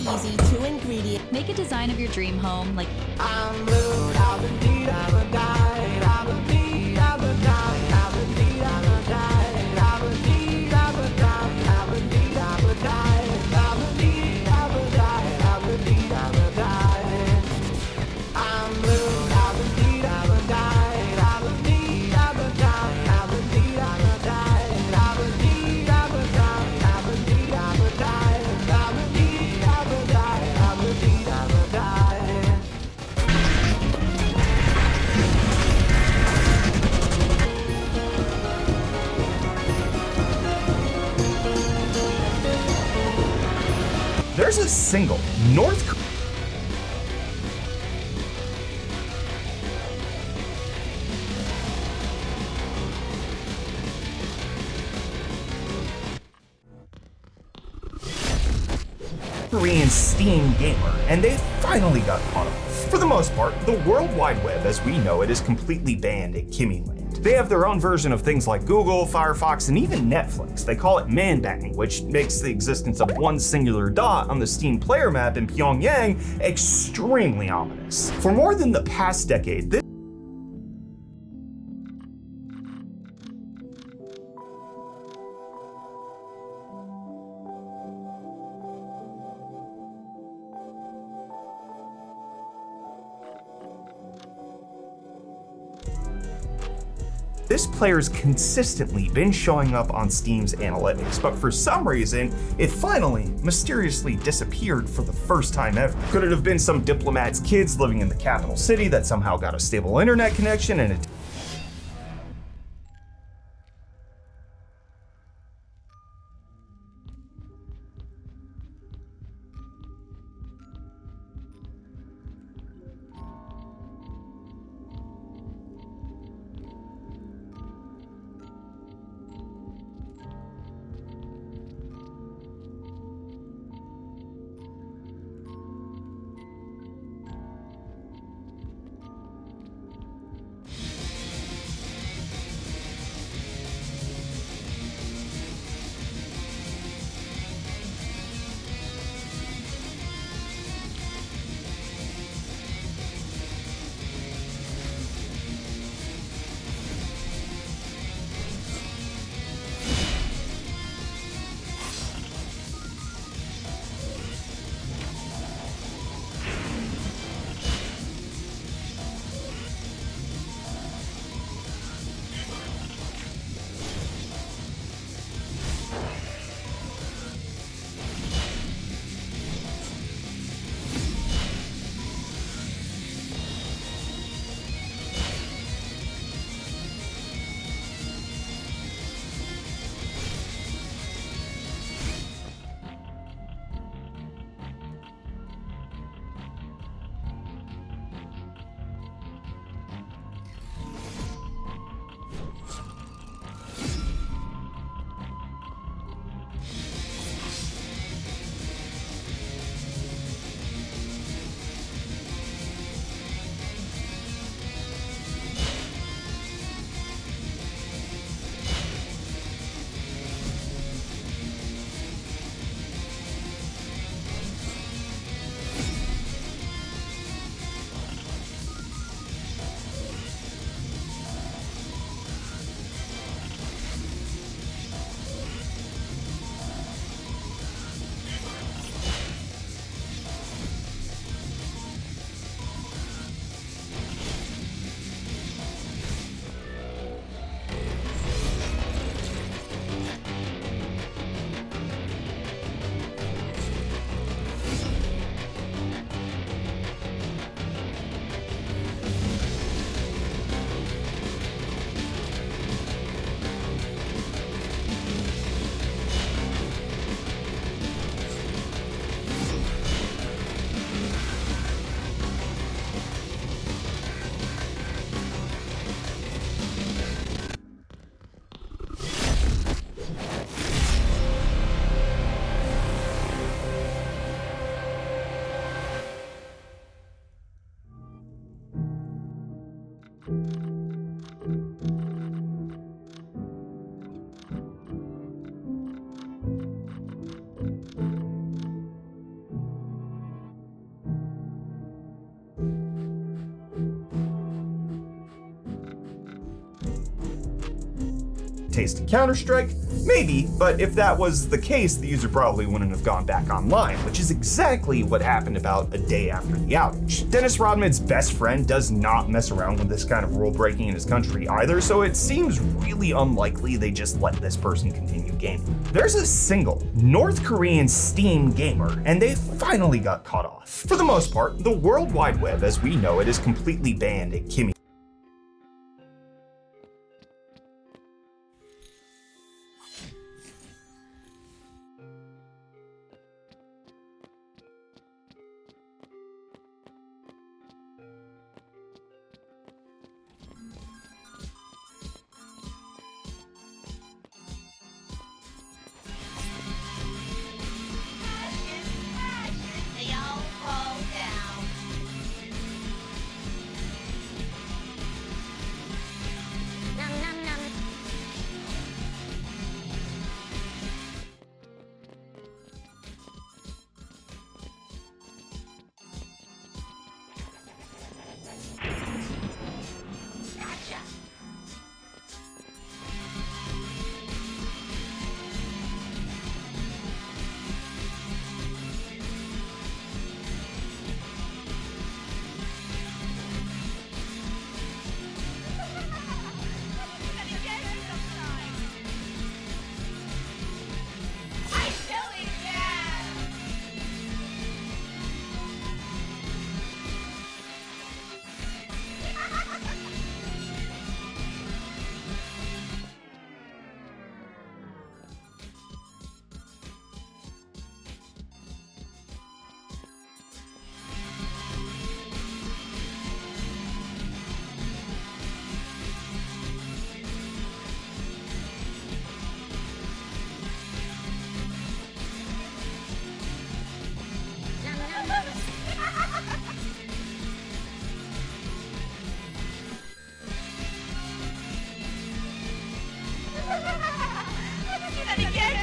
easy 2-ingredient. Make a design of your dream home like I'm blue, I've been deed, I've been died, I've been deed, I've been died, I've been deed, I've been died, I've been deed, I've been died, I've been deed, I've been died, I've been deed, I've been died, I've been deed, I've been died. I'm blue, I've been deed, I've been died, I've been deed, I've been died, I've been deed, I've been died, I've been deed, I've been died, I've been deed, I've been died, I've been deed, I've been died, I've been deed, I've been died. There's a single North Korean Steam gamer, and they finally got caught up. For the most part, the World Wide Web as we know it is completely banned in Kimmy Land. They have their own version of things like Google, Firefox, and even Netflix. They call it man-bang, which makes the existence of one singular dot on the Steam player map in Pyongyang extremely ominous. For more than the past decade, this player's consistently been showing up on Steam's analytics, but for some reason, it finally mysteriously disappeared for the first time ever. Could it have been some diplomat's kids living in the capital city that somehow got a stable internet connection and it taste of Counter-Strike? Maybe, but if that was the case, the user probably wouldn't have gone back online, which is exactly what happened about a day after the outage. Dennis Rodman's best friend does not mess around with this kind of rule breaking in his country either, so it seems really unlikely they just let this person continue gaming. There's a single North Korean Steam gamer, and they finally got caught off. For the most part, the World Wide Web as we know it is completely banned at Kimmy.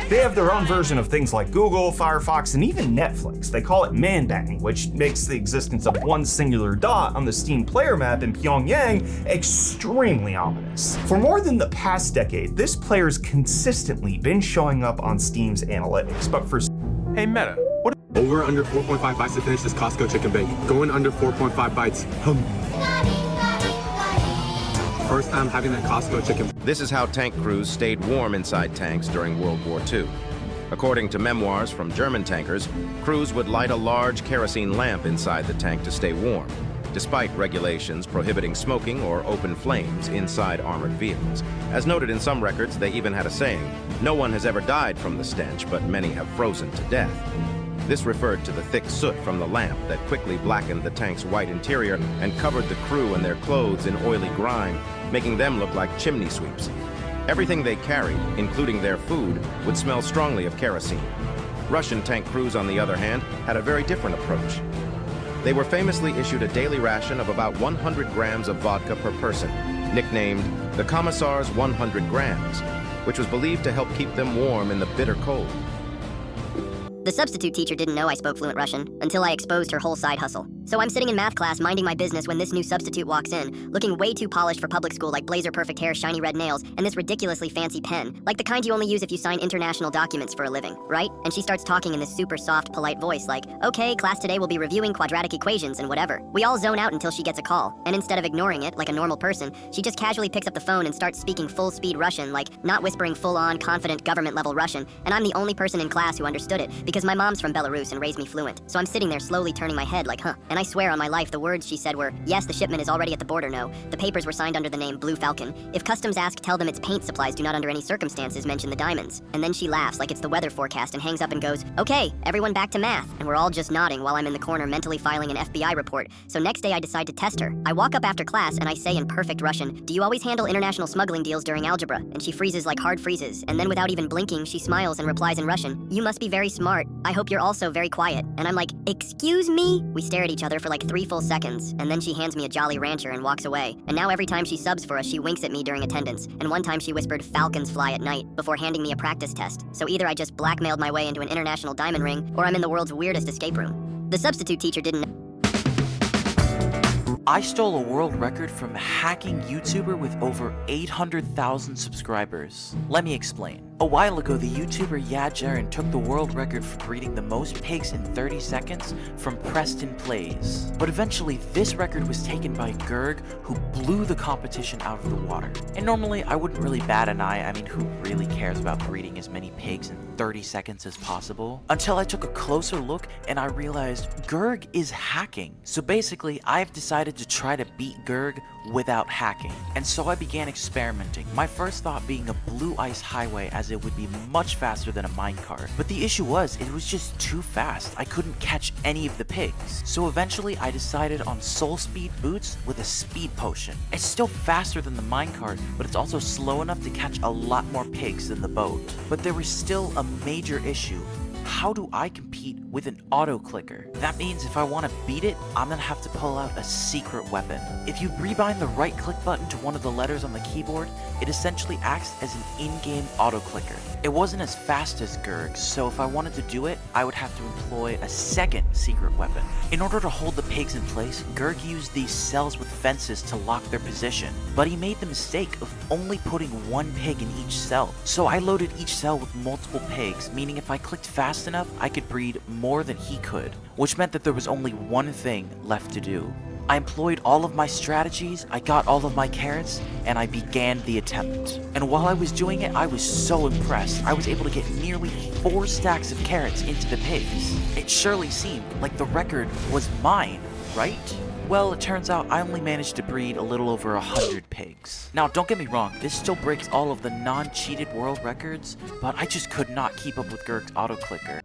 They have their own version of things like Google, Firefox, and even Netflix. They call it man-batting, which makes the existence of one singular dot on the Steam player map in Pyongyang extremely ominous. For more than the past decade, this player's consistently been showing up on Steam's analytics, but for Hey Meta, what Over under 4.5 bytes to finish this Costco chicken bake. Going under 4.5 bytes. First time having that Costco chicken. This is how tank crews stayed warm inside tanks during World War II. According to memoirs from German tankers, crews would light a large kerosene lamp inside the tank to stay warm, despite regulations prohibiting smoking or open flames inside armored vehicles. As noted in some records, they even had a saying, "No one has ever died from the stench, but many have frozen to death." This referred to the thick soot from the lamp that quickly blackened the tank's white interior and covered the crew and their clothes in oily grime, making them look like chimney sweeps. Everything they carried, including their food, would smell strongly of kerosene. Russian tank crews, on the other hand, had a very different approach. They were famously issued a daily ration of about 100 grams of vodka per person, nicknamed the Commissar's 100 grams, which was believed to help keep them warm in the bitter cold. The substitute teacher didn't know I spoke fluent Russian until I exposed her whole side hustle. So I'm sitting in math class minding my business when this new substitute walks in, looking way too polished for public school, like blazer perfect hair, shiny red nails, and this ridiculously fancy pen, like the kind you only use if you sign international documents for a living, right? And she starts talking in this super soft, polite voice like, "Okay, class today will be reviewing quadratic equations and whatever." We all zone out until she gets a call, and instead of ignoring it like a normal person, she just casually picks up the phone and starts speaking full-speed Russian, like not whispering full-on, confident government-level Russian, and I'm the only person in class who understood it because my mom's from Belarus and raised me fluent. So I'm sitting there slowly turning my head like, huh, and I swear on my life the words she said were, "Yes, the shipment is already at the border, no. The papers were signed under the name Blue Falcon. If customs ask, tell them it's paint supplies, do not under any circumstances mention the diamonds." And then she laughs like it's the weather forecast and hangs up and goes, "Okay, everyone back to math." And we're all just nodding while I'm in the corner mentally filing an FBI report. So next day I decide to test her. I walk up after class and I say in perfect Russian, "Do you always handle international smuggling deals during algebra?" And she freezes like hard freezes. And then without even blinking, she smiles and replies in Russian, "You must be very smart. I hope you're also very quiet." And I'm like, "Excuse me?" We stare at each other for like 3 full seconds, and then she hands me a Jolly Rancher and walks away. And now every time she subs for us, she winks at me during attendance. And one time she whispered, "Falcons fly at night," before handing me a practice test. So either I just blackmailed my way into an international diamond ring, or I'm in the world's weirdest escape room. The substitute teacher didn't I stole a world record from a hacking YouTuber with over 800,000 subscribers. Let me explain. A while ago, the YouTuber Yadjaren took the world record for breeding the most pigs in 30 seconds from Preston Plays. But eventually, this record was taken by Gerg, who blew the competition out of the water. And normally, I wouldn't really bat an eye. I mean, who really cares about breeding as many pigs in 30 seconds as possible? Until I took a closer look and I realized Gerg is hacking. So basically, I've decided to try to beat Gerg without hacking. And so I began experimenting. My first thought being a blue ice highway, as it would be much faster than a minecart. But the issue was, it was just too fast. I couldn't catch any of the pigs. So eventually I decided on soul speed boots with a speed potion. It's still faster than the minecart, but it's also slow enough to catch a lot more pigs than the boat. But there was still a major issue. How do I compete with an auto clicker? That means if I want to beat it, I'm gonna have to pull out a secret weapon. If you rebind the right click button to one of the letters on the keyboard, it essentially acts as an in-game auto clicker. It wasn't as fast as Gerg, so if I wanted to do it, I would have to employ a second secret weapon. In order to hold the pigs in place, Gerg used these cells with fences to lock their position, but he made the mistake of only putting one pig in each cell. So I loaded each cell with multiple pigs, meaning if I clicked fast enough, I could breed more than he could, which meant that there was only one thing left to do. I employed all of my strategies, I got all of my carrots, and I began the attempt. And while I was doing it, I was so impressed. I was able to get nearly 4 stacks of carrots into the pigs. It surely seemed like the record was mine, right? Well, it turns out I only managed to breed a little over 100 pigs. Now, don't get me wrong, this still breaks all of the non-cheated world records, but I just could not keep up with Gerg's auto-clicker.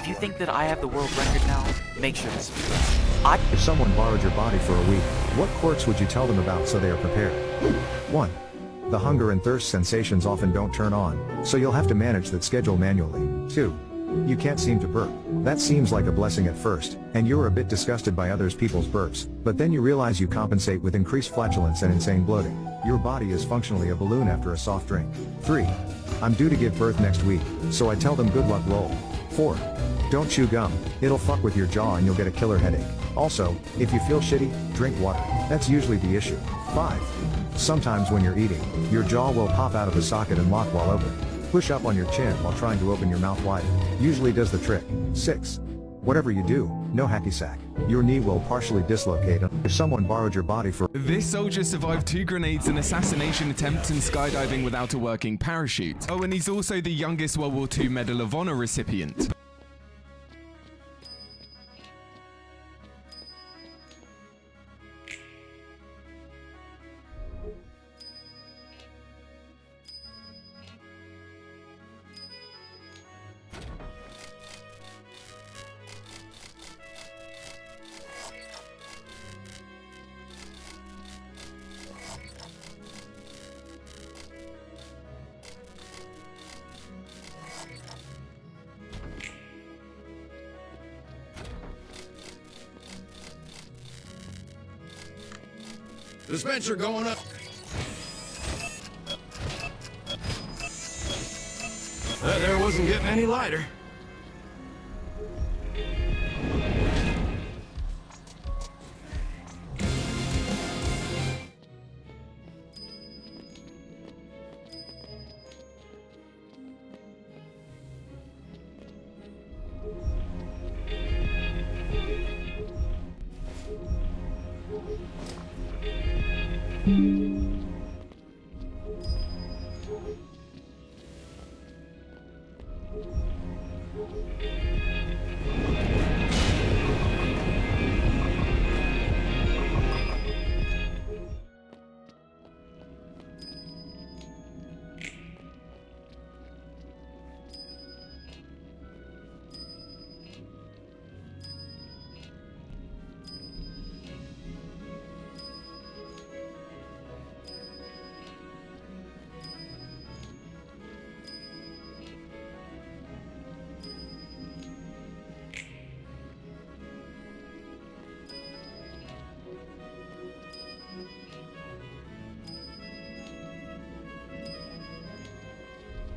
If you think that I have the world record now, make sure to subscribe. If someone borrowed your body for a week, what quirks would you tell them about so they are prepared? 1. The hunger and thirst sensations often don't turn on, so you'll have to manage that schedule manually. 2. You can't seem to burp. That seems like a blessing at first, and you're a bit disgusted by others people's burps, but then you realize you compensate with increased flatulence and insane bloating. Your body is functionally a balloon after a soft drink. 3. I'm due to give birth next week, so I tell them good luck roll. 4. Don't chew gum, it'll fuck with your jaw and you'll get a killer headache. Also, if you feel shitty, drink water. That's usually the issue. 5. Sometimes when you're eating, your jaw will pop out of the socket and lock while open. Push up on your chin while trying to open your mouth wider. Usually does the trick. 6. Whatever you do, no hacky sack. Your knee will partially dislocate if someone borrowed your body for. This soldier survived 2 grenades, an assassination attempt, and skydiving without a working parachute. Oh, and he's also the youngest World War II Medal of Honor recipient. Dispenser going up. That there wasn't getting any lighter.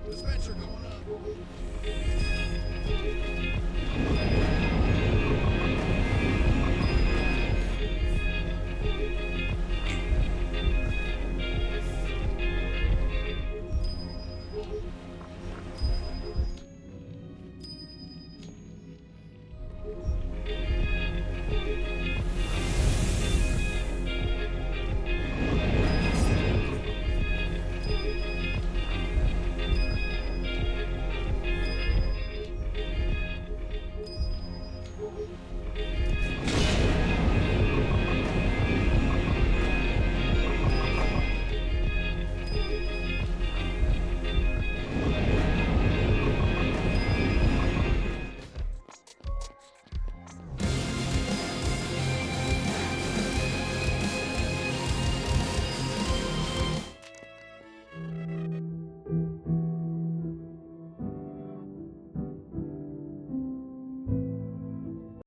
Dispenser going up.